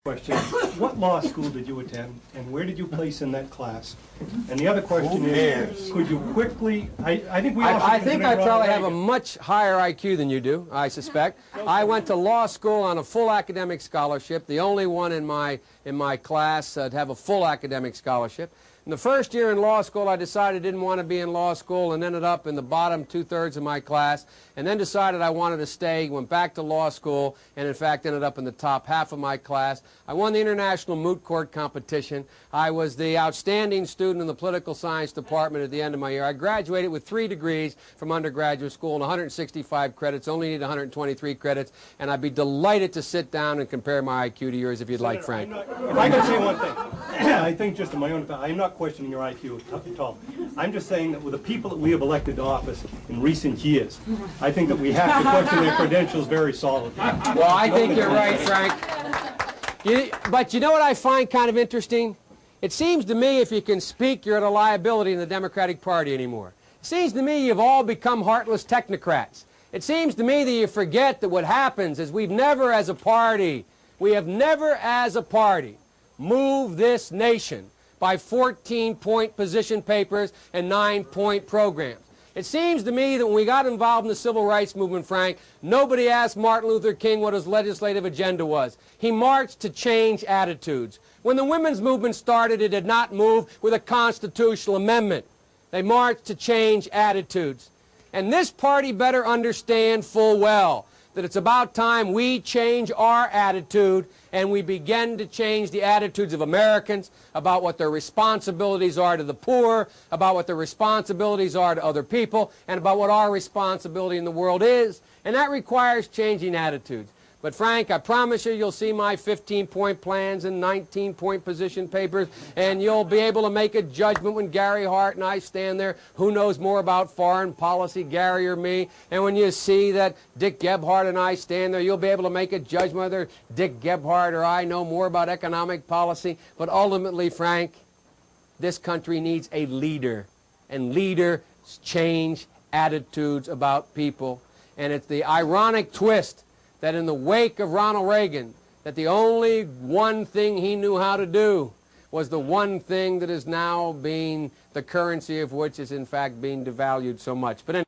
Question. What law school did you attend, and where did you place in that class? And the other question is, could you quickly, I think we all I think I probably have a much higher IQ than you do, I suspect. I went to law school on a full academic scholarship, the only one in my class to have a full academic scholarship. In the first year in law school, I decided I didn't want to be in law school and ended up in the bottom two-thirds of my class, and then decided I wanted to stay, went back to law school, and in fact ended up in the top half of my class. I won the International Moot Court competition. I was the outstanding student in the political science department at the end of my year. I graduated with 3 degrees from undergraduate school and 165 credits, only need 123 credits, and I'd be delighted to sit down and compare my IQ to yours if you'd like, Frank. If I could say one thing, I think just in my own, I'm not questioning your IQ at all. I'm just saying that with the people that we have elected to office in recent years, I think that we have to question their credentials very solidly. Well, I think you're right, Frank. But you know what I find kind of interesting? It seems to me if you can speak, you're at a liability in the Democratic Party anymore. It seems to me you've all become heartless technocrats. It seems to me that you forget that what happens is we have never as a party moved this nation by 14-point position papers and 9-point programs. It seems to me that when we got involved in the civil rights movement, Frank, nobody asked Martin Luther King what his legislative agenda was. He marched to change attitudes. When the women's movement started, it did not move with a constitutional amendment. They marched to change attitudes. And this party better understand full well that it's about time we change our attitude and we begin to change the attitudes of Americans about what their responsibilities are to the poor, about what their responsibilities are to other people, and about what our responsibility in the world is. And that requires changing attitudes. But Frank, I promise you, you'll see my 15-point plans and 19-point position papers, and you'll be able to make a judgment when Gary Hart and I stand there. Who knows more about foreign policy, Gary or me? And when you see that Dick Gebhardt and I stand there, you'll be able to make a judgment whether Dick Gebhardt or I know more about economic policy. But ultimately, Frank, this country needs a leader, and leaders change attitudes about people. And it's the ironic twist that in the wake of Ronald Reagan, that the only one thing he knew how to do was the one thing that is now being the currency of which is in fact being devalued so much. But anyway,